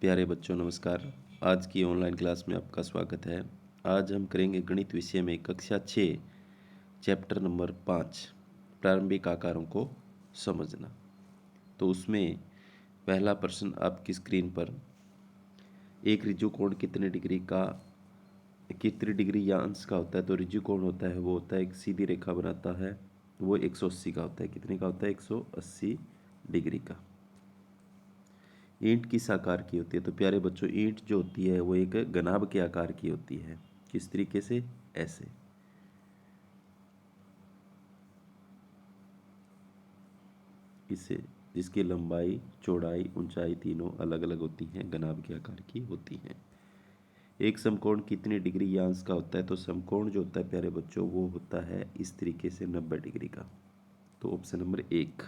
प्यारे बच्चों नमस्कार। आज की ऑनलाइन क्लास में आपका स्वागत है। आज हम करेंगे गणित विषय में कक्षा 6 चैप्टर नंबर 5 प्रारंभिक आकारों को समझना। तो उसमें पहला प्रश्न आपकी स्क्रीन पर, एक ऋजु कोण कितने डिग्री या अंश का होता है। तो ऋजु कोण होता है वो होता है एक सीधी रेखा बनाता है, वो 180 का होता है। कितने का होता है? 180 डिग्री का। ईंट किस आकार की होती है? तो प्यारे बच्चों, ईंट जो होती है वो एक घनाभ के आकार की होती है। किस तरीके से? ऐसे। इसे, जिसकी लंबाई, चौड़ाई, ऊंचाई तीनों अलग अलग होती हैं, घनाभ के आकार की होती हैं। एक समकोण कितनी डिग्री या अंश का होता है? तो समकोण जो होता है प्यारे बच्चों वो होता है इस तरीके से 90 डिग्री का। तो ऑप्शन नंबर 1।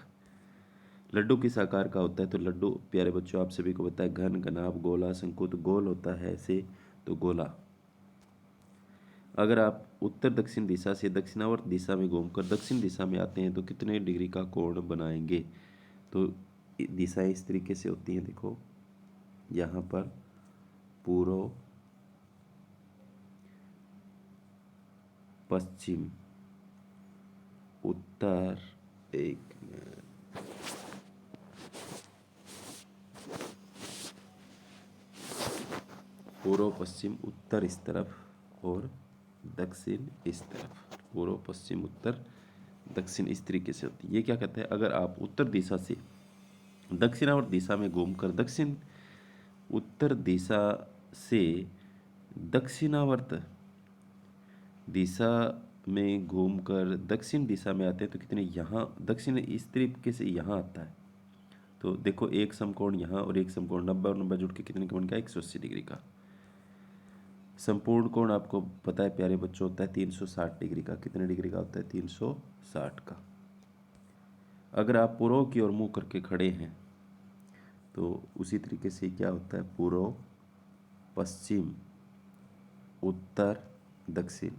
लड्डू किस आकार का होता है? तो लड्डू प्यारे बच्चों आप सभी को पता है घन, घनाभ, गोला, शंकु। तो गोल होता है ऐसे, तो गोला। अगर आप उत्तर दक्षिण दिशा से दक्षिणावर्त दिशा में घूमकर दक्षिण दिशा में आते हैं तो कितने डिग्री का कोण बनाएंगे? तो दिशाएं इस तरीके से होती हैं, देखो यहाँ पर पूर्व, पश्चिम, उत्तर, एक पूर्व, पश्चिम, उत्तर इस तरफ और दक्षिण इस तरफ। पूर्व, पश्चिम, उत्तर, दक्षिण इस तरीके से होती है। ये क्या कहते हैं? अगर आप उत्तर दिशा से दक्षिणावर्त दिशा में घूमकर उत्तर दिशा से दक्षिणावर्त दिशा में घूमकर दक्षिण दिशा में आते हैं तो कितने, यहाँ दक्षिण इस तरीके से यहाँ आता है। तो देखो एक समकोण यहाँ और एक समकोण 90 और 90 जुड़ के कितने का बन गया? 180 डिग्री का। संपूर्ण कोण आपको पता है प्यारे बच्चों होता है 360 डिग्री का। कितने डिग्री का होता है? 360 का। अगर आप पूर्व की ओर मुंह करके खड़े हैं तो उसी तरीके से क्या होता है? पूर्व, पश्चिम, उत्तर, दक्षिण।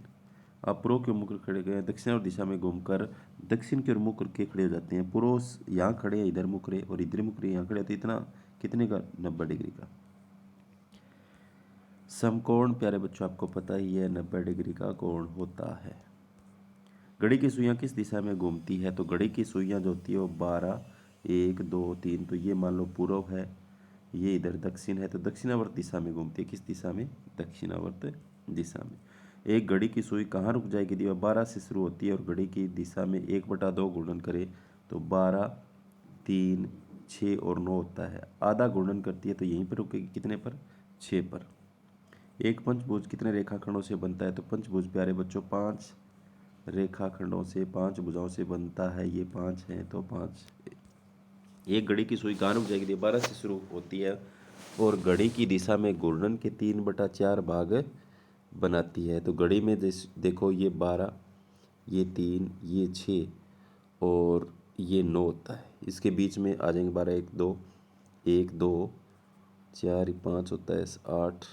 आप पूर्व की ओर मुंह करके खड़े गए, दक्षिण और दिशा में घूमकर दक्षिण की ओर मुंह करके खड़े हो जाते हैं। पूर्व यहाँ खड़े हैं, इधर मुंह करे, और इधर मुंह करे, यहाँ खड़े, तो इतना कितने का? 90 डिग्री का। समकोण प्यारे बच्चों आपको पता ही है 90 डिग्री का कोण होता है। घड़ी की सुइयां किस दिशा में घूमती है? तो घड़ी की सुइयां जो होती है वो 12, 1, 2, 3। तो ये मान लो पूर्व है, ये इधर दक्षिण है, तो दक्षिणावर्त दिशा में घूमती है। किस दिशा में? दक्षिणावर्त दिशा में। एक घड़ी की सुई कहाँ रुक जाएगी? दीवा 12 से शुरू होती है और घड़ी की दिशा में 1/2 गुणन करे तो 12, 3, 6 और 9 होता है। आधा गुणन करती है तो यहीं पर रुकेगी। कितने पर? 6 पर। एक पंचभुज कितने रेखाखंडों से बनता है? तो पंचभुज प्यारे बच्चों 5 रेखाखंडों से, 5 भुजाओं से बनता है। ये 5 हैं तो 5। एक घड़ी की सुई कहाँ रुक जाएगी? 12 से शुरू होती है और घड़ी की दिशा में घूर्णन के 3/4 भाग बनाती है। तो घड़ी में देखो ये 12, ये 3, ये 6 और ये 9 होता है। इसके बीच में आ जाएंगे 12, 1, 2, 1, 2, 4, 5 होता है, 8,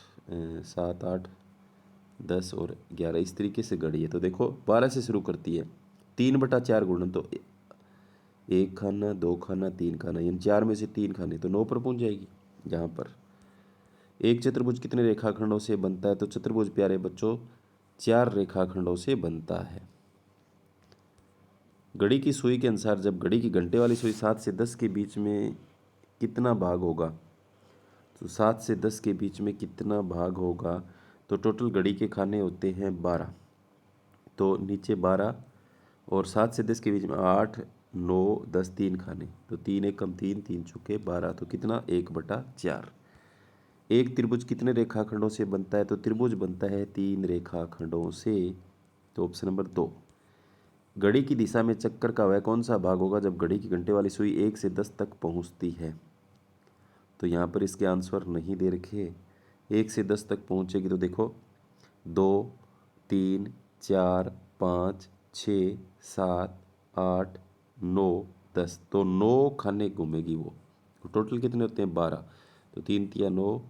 7, 8, 10 और 11 इस तरीके से घड़ी है। तो देखो 12 से शुरू करती है, 3/4 गुणन, तो 1 खाना, 2 खाना, 3 खाना, यानी 4 में से 3 खाने, तो 9 पर पहुंच जाएगी। यहाँ पर एक चतुर्भुज कितने रेखाखंडों से बनता है? तो चतुर्भुज प्यारे बच्चों 4 रेखाखंडों से बनता है। घड़ी की सुई के अनुसार जब घड़ी की घंटे वाली सुई 7 से 10 के बीच में कितना भाग होगा? तो 7 से 10 के बीच में कितना भाग होगा? तो टोटल घड़ी के खाने होते हैं 12, तो नीचे 12 और 7 से 10 के बीच में 8, 9, 10, 3 खाने, तो 3 एक कम 3, 3 चुके 12, तो कितना? 1/4। एक त्रिभुज कितने रेखाखंडों से बनता है? तो त्रिभुज बनता है 3 रेखाखंडों से। तो ऑप्शन नंबर 2। घड़ी की दिशा में चक्कर का वह कौन सा भाग होगा जब घड़ी की घंटे वाली सुई 1 से 10 तक पहुंचती है? तो यहाँ पर इसके आंसर नहीं दे रखे। 1 से 10 तक पहुँचेगी तो देखो 2, 3, 4, 5, 6, 7, 8, 9, 10, तो 9 खाने घूमेगी वो। तो टोटल कितने होते हैं? 12, तो 3 तिया 9,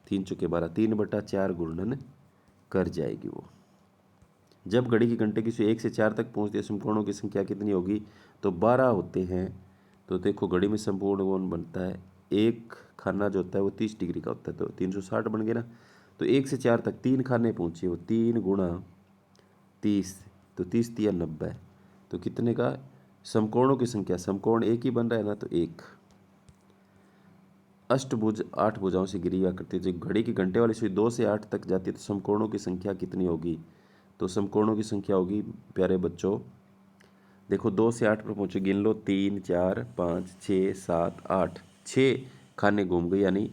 3 चुके 12, 3/4 गुणन कर जाएगी वो। जब घड़ी की घंटे की सुई 1 से 4 तक पहुँचती है समकोणों की संख्या कितनी होगी? तो 12 होते हैं। तो देखो घड़ी में संपूर्ण कोण बनता है एक खाना जो होता है वो 30 डिग्री का होता है, तो 360 बन गया ना। तो 1 से 4 तक 3 खाने पहुँचे, वो 3 गुणा 30, तो 30 तिया 90, तो कितने का? समकोणों की संख्या, समकोण एक ही बन रहा है ना, तो एक। अष्टभुज 8 भुजाओं से घिरी हुआ करती है। जब घड़ी की घंटे वाली सुई 2 से 8 तक जाती है तो समकोणों की संख्या कितनी होगी? तो समकोणों की संख्या होगी प्यारे बच्चों, देखो 2 से 8 पर पहुँचे, गिन लो, 3 4 5 6 7 8, 6 खाने घूम गए, यानी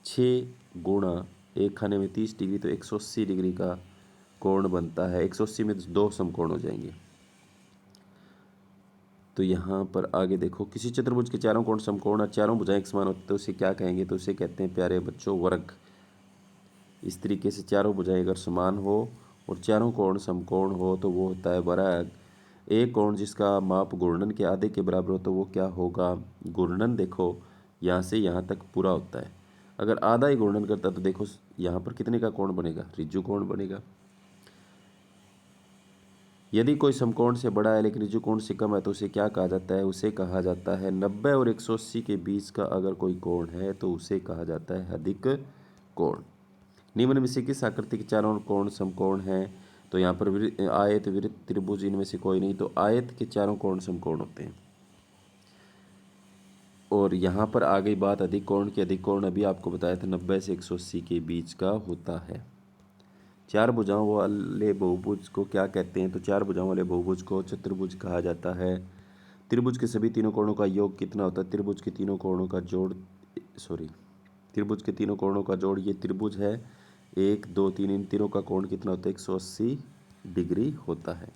6 गुणा एक खाने में 30 डिग्री, तो 180 डिग्री का कोण बनता है। 180 में 2 समकोण हो जाएंगे। तो यहाँ पर आगे देखो, किसी चतुर्भुज के चारों कोण समकोण और चारों भुजाएं एक समान होती तो उसे क्या कहेंगे? तो उसे कहते हैं प्यारे बच्चों वर्ग। इस तरीके से चारों भुजाएं अगर समान हो और चारों कोण समकोण हो तो वो होता है वर्ग। एक कोण जिसका माप घूर्णन के आधे के बराबर हो तो वो क्या होगा? घूर्णन देखो यहाँ से यहाँ तक पूरा होता है, अगर आधा ही घूर्णन करता तो देखो यहाँ पर कितने का कोण बनेगा? ऋजु कोण बनेगा। यदि कोई समकोण से बड़ा है लेकिन ऋजु कोण से कम है तो उसे क्या कहा जाता है? उसे कहा जाता है 90 और 180 के बीच का अगर कोई कोण है तो उसे कहा जाता है अधिक कोण। निम्न में से किस आकृति के चारों कोण समकोण हैं? तो यहाँ पर आयत, वृत्त, त्रिभुज, इनमें से कोई नहीं, तो आयत के चारों कोण समकोण होते हैं। और यहाँ पर आ गई बात अधिक कोण की। अधिक कोण अभी आपको बताया था 90 से 180 के बीच का होता है। चार भुजाओं वाले बहुभुज को क्या कहते हैं? तो चार भुजाओं वाले बहुभुज को चतुर्भुज कहा जाता है। त्रिभुज के सभी तीनों कोणों का योग कितना होता है? त्रिभुज के तीनों कोणों का जोड़, त्रिभुज के तीनों कोणों का जोड़, ये त्रिभुज है 1 2 3, इन तीनों का कोण कितना होता है? 180 डिग्री होता है।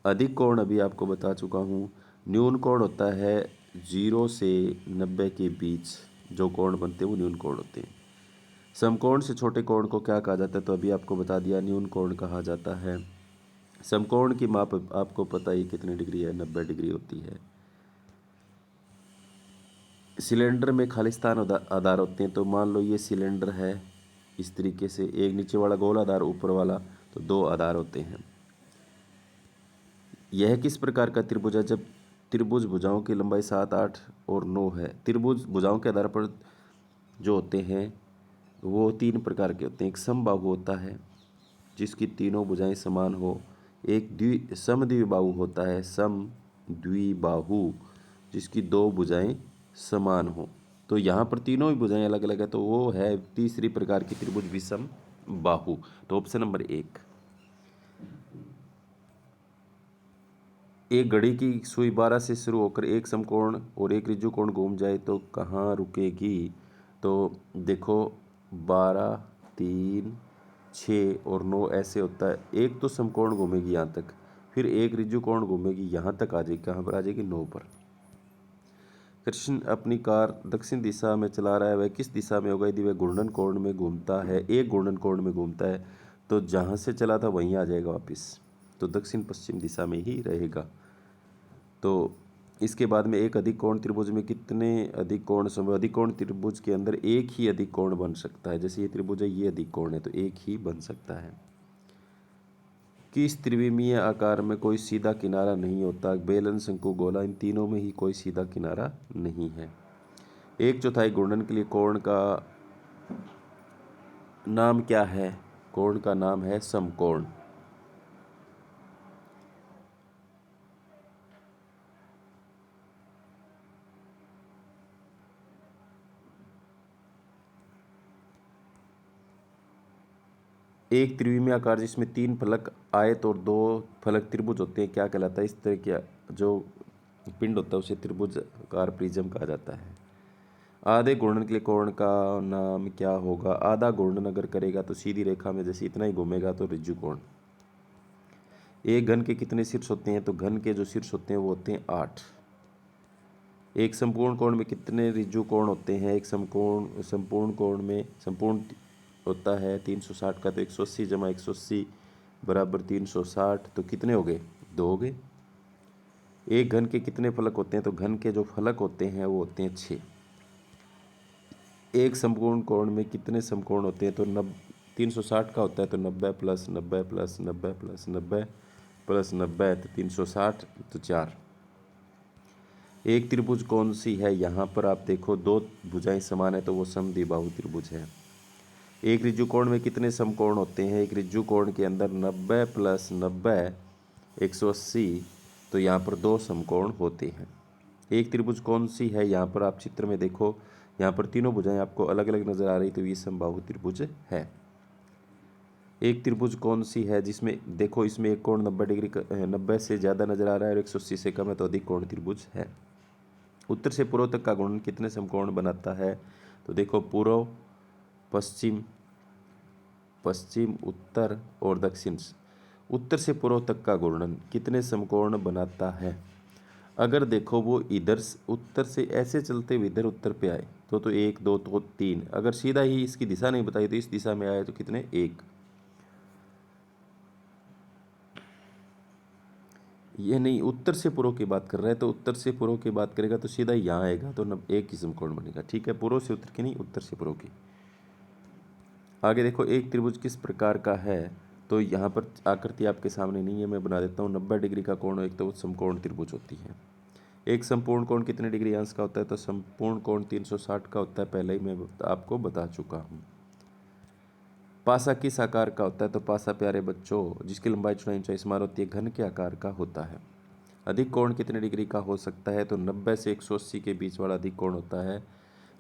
अधिक कोण अभी आपको बता चुका हूँ। न्यून कोण होता है 0 से 90 के बीच जो कोण बनते हैं वो न्यून कोण होते हैं। समकोण से छोटे कोण को क्या कहा जाता है? तो अभी आपको बता दिया, न्यून कोण कहा जाता है। समकोण की माप आपको पता ही कितनी डिग्री है? 90 डिग्री होती है। सिलेंडर में खालिस्तान आधार होते हैं, तो मान लो ये सिलेंडर है, इस तरीके से एक नीचे वाला गोल आधार, ऊपर वाला, तो 2 आधार होते हैं। यह किस प्रकार का त्रिभुज है? जब त्रिभुज भुजाओं की लंबाई 7 8 और 9 है। त्रिभुज भुजाओं के आधार पर जो होते हैं वो 3 प्रकार के होते हैं। एक समबाहु होता है जिसकी तीनों भुजाएं समान हो। एक समद्विबाहु होता है, समद्विबाहु, जिसकी 2 भुजाएं समान हो। तो यहाँ पर तीनों ही भुजाएं अलग अलग है, तो वो है तीसरी प्रकार की त्रिभुज विषम बाहु। तो ऑप्शन नंबर 1। एक घड़ी की सुई 12 से शुरू होकर एक समकोण और एक ऋजु कोण घूम जाए तो कहाँ रुकेगी? तो देखो 12 3 6 और 9 ऐसे होता है। एक तो समकोण घूमेगी यहाँ तक, फिर एक ऋजु कोण घूमेगी यहाँ तक, आ जाएगी कहाँ पर? आ जाएगी 9 पर। कृष्ण अपनी कार दक्षिण दिशा में चला रहा है, वह किस दिशा में होगा? यदि वह घूर्णन कोण में घूमता है, एक घूर्णन कोण में घूमता है, तो जहाँ से चला था वहीं आ जाएगा वापस, तो दक्षिण पश्चिम दिशा में ही रहेगा। तो इसके बाद में एक अधिक कोण त्रिभुज में कितने अधिक कोण संभव? अधिक कोण त्रिभुज के अंदर एक ही अधिक कोण बन सकता है। जैसे ये त्रिभुज है, ये अधिक कोण है, तो एक ही बन सकता है। किस त्रिविमीय आकार में कोई सीधा किनारा नहीं होता? बेलन, शंकु, गोला, इन तीनों में ही कोई सीधा किनारा नहीं है। 1/4 घूर्णन के लिए कोण का नाम क्या है? कोण का नाम है समकोण। एक त्रिविमीय आकार जिसमें 3 फलक आयत और 2 फलक त्रिभुज होते हैं क्या कहलाता है? इस तरह का जो पिंड होता है उसे त्रिभुजाकार प्रिज्म कहा जाता है। आधे घूर्णन के लिए कोण का नाम क्या होगा? आधा घूर्णन अगर करेगा तो सीधी रेखा में जैसे इतना ही घूमेगा तो ऋजु कोण। एक घन के कितने शीर्ष होते हैं? तो घन के जो शीर्ष होते हैं वो होते हैं 8। एक संपूर्ण कोण में कितने ऋजु कोण होते हैं? एक संपूर्ण कोण में संपूर्ण होता है 360 का, तो 180 जमा 180 बराबर 360, तो कितने हो गए? 2 हो गए। एक घन के कितने फलक होते हैं? तो घन के जो फलक होते हैं वो होते हैं 6। एक संपूर्ण कोण में कितने समकोण होते हैं? तो 360 का होता है, तो 90 प्लस 90 प्लस 90 प्लस 90 प्लस 90, तो 360, तो 4। एक त्रिभुज कौन सी है? यहाँ पर आप देखो दो भुजाएं समान है तो वो समद्विबाहु त्रिभुज है। एक ऋजुकोण में कितने समकोण होते हैं? एक ऋजुकोण के अंदर 90 + 90 180, तो यहाँ पर दो समकोण होते हैं। एक त्रिभुज कौन सी है? यहाँ पर आप चित्र में देखो, यहाँ पर तीनों भुजाएं आपको अलग अलग नजर आ रही, तो ये समबाहु त्रिभुज है। एक त्रिभुज कौन सी है जिसमें देखो इसमें एक कोण 90 डिग्री 90 से ज़्यादा नजर आ रहा है और 180 से कम है, तो अधिक कोण त्रिभुज है। उत्तर से पूर्व तक का गुणन कितने समकोण बनाता है? तो देखो पूर्व, पश्चिम, पश्चिम, उत्तर और दक्षिण। उत्तर से पूर्व तक का घूर्णन कितने समकोण बनाता है? अगर देखो वो इधर उत्तर से ऐसे चलते हुए इधर उत्तर पे आए तो एक, दो, तो तीन। अगर सीधा ही इसकी दिशा नहीं बताई तो इस दिशा में आए तो कितने? एक। ये नहीं, उत्तर से पूर्व की बात कर रहा है, तो उत्तर से पूर्व की बात करेगा तो सीधा यहाँ आएगा, तो एक ही समकोण बनेगा। ठीक है, पूर्व से उत्तर की नहीं, उत्तर से पूर्व की। आगे देखो, एक त्रिभुज किस प्रकार का है? तो यहाँ पर आकृति आपके सामने नहीं है, मैं बना देता हूँ। 90 डिग्री का कोण एक तो समकोण त्रिभुज होती है। एक संपूर्ण कोण कितने डिग्री अंश का होता है? तो संपूर्ण कोण 360 का होता है, पहले ही मैं आपको बता चुका हूँ। पासा किस आकार का होता है? तो पासा प्यारे बच्चों जिसकी लंबाई चौड़ाई ऊंचाई समान होती है, घन के आकार का होता है। अधिक कोण कितने डिग्री का हो सकता है? तो 90 से 180 के बीच वाला अधिक कोण होता है।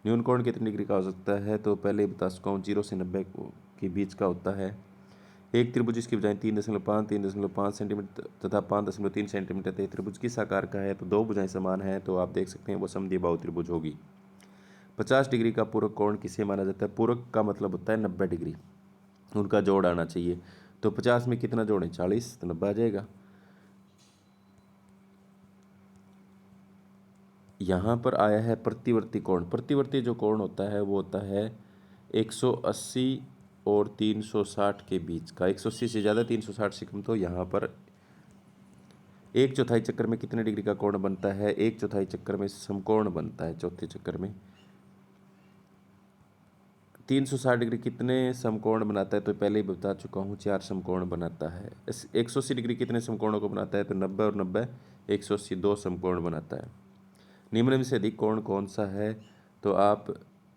न्यून कोण कितने डिग्री का हो सकता है? तो पहले ही बता चुका हूँ, 0 से 90 के बीच का होता है। एक त्रिभुज जिसकी भुजाएं 3.5, 3.5 सेंटीमीटर तथा 5.3 सेंटीमीटर है, त्रिभुज किस आकार का है? तो दो भुजाएं समान है, तो आप देख सकते हैं वो समद्विबाहु त्रिभुज होगी। 50 डिग्री का पूरक कोण किसे माना जाता है? पूरक का मतलब होता है 90 डिग्री, उनका जोड़ आना चाहिए। तो 50 में कितना जोड़ें? 40, तो 90 आ जाएगा। यहाँ पर आया है प्रतिवर्ती कोण। प्रतिवर्ती जो कोण होता है वो होता है 180 और 360 के बीच का। 180 से ज़्यादा, 360 से कम। तो यहाँ पर एक चौथाई चक्कर में कितने डिग्री का कोण बनता है? एक चौथाई चक्कर में समकोण बनता है। चौथे चक्कर में 360 डिग्री कितने समकोण बनाता है? तो पहले ही बता चुका हूँ, 4 समकोण बनाता है। 180 डिग्री कितने समकोणों को बनाता है? तो 90 और 90 180 2 समकोण बनाता है। निम्न में से अधिक कोण कौन सा है? तो आप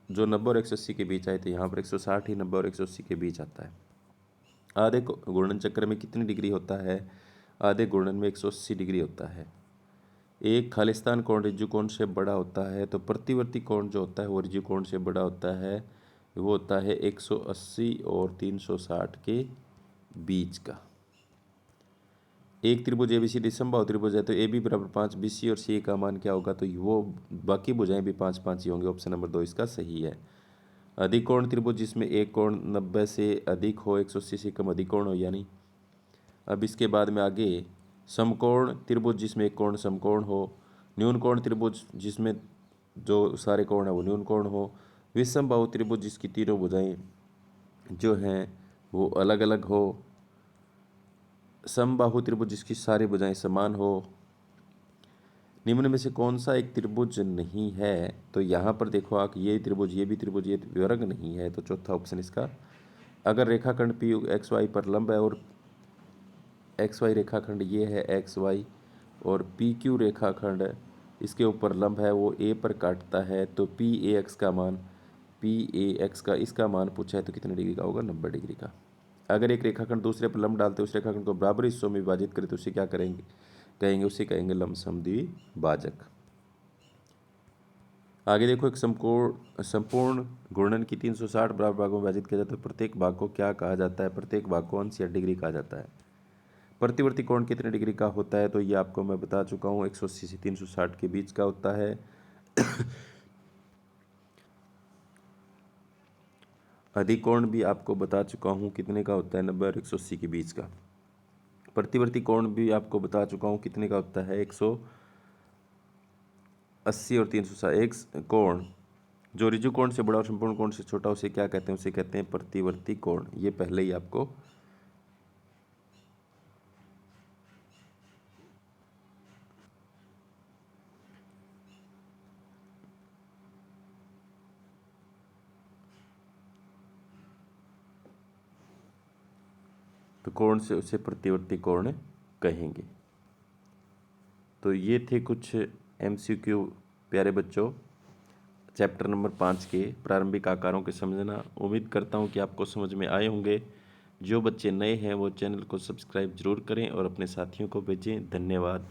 जो 90 और 180 के बीच आए थे, यहाँ पर 160 ही 90 और 180 के बीच आता है। आधे घूर्णन चक्र में कितनी डिग्री होता है? आधे घूर्णन में 180 डिग्री होता है। एक खालिस्तान कोण ऋजु कोण से बड़ा होता है, तो प्रतिवर्ती कोण जो होता है वो ऋजु कोण से बड़ा होता है। वो होता है 180 और 360 के बीच का। एक त्रिभुज एबीसीडी समबाहु त्रिभुज है, तो ए बी बराबर 5, बी सी और सी का मान क्या होगा? तो वो बाकी भुजाएं भी 5 5 ही होंगे। ऑप्शन नंबर 2 इसका सही है। अधिक कोण त्रिभुज जिसमें एक कोण 90 से अधिक हो, 180 से कम अधिक कोण हो यानी। अब इसके बाद में आगे, समकोण त्रिभुज जिसमें एक कोण समकोण हो। न्यून कोण त्रिभुज जिसमें जो सारे कोण है वो न्यून कोण हो। विषमबाहु त्रिभुज जिसकी तीनों भुजाएं जो हैं वो अलग अलग हो। समबाहु त्रिभुज जिसकी सारी भुजाएं समान हो। निम्न में से कौन सा एक त्रिभुज नहीं है? तो यहाँ पर देखो आप, ये त्रिभुज, ये भी त्रिभुज, ये वर्ग नहीं है, तो चौथा ऑप्शन इसका। अगर रेखाखंड पी एक्स वाई पर लंब है और एक्स वाई रेखाखंड ये है एक्स वाई, और पी क्यू रेखाखंड इसके ऊपर लंब है, वो ए पर काटता है, तो पी ए एक्स का मान, पी ए एक्स का इसका मान पूछा है तो कितने डिग्री का होगा? 90 डिग्री का। अगर एक रेखाखंड दूसरे पर लंब डालते उस रेखाखंड को बराबर हिस्सों में विभाजित करें तो उसे क्या करेंगे? उसे कहेंगे लंब समद्विभाजक। आगे देखो, एक संपूर्ण घूर्णन की 360 बराबर भागों में विभाजित किया जाता है, प्रत्येक भाग को क्या कहा जाता है? प्रत्येक भाग को अंश या डिग्री कहा जाता है। प्रतिवर्ती कोण कितने डिग्री का होता है? तो ये आपको मैं बता चुका हूँ, 180 से 360 के बीच का होता है। अधिक कोण भी आपको बता चुका हूँ कितने का होता है, 90 और 180 के बीच का। प्रतिवर्ती कोण भी आपको बता चुका हूँ कितने का होता है, 180 और 360। एक कोण जो ऋजु कोण से बड़ा और संपूर्ण कोण से छोटा उसे क्या कहते हैं? उसे कहते हैं प्रतिवर्ती कोण। ये पहले ही आपको तो कोण से उसे प्रतिवर्ती कोण कहेंगे। तो ये थे कुछ MCQ प्यारे बच्चों चैप्टर नंबर 5 के प्रारंभिक आकारों के समझना। उम्मीद करता हूँ कि आपको समझ में आए होंगे। जो बच्चे नए हैं वो चैनल को सब्सक्राइब जरूर करें और अपने साथियों को भेजें। धन्यवाद।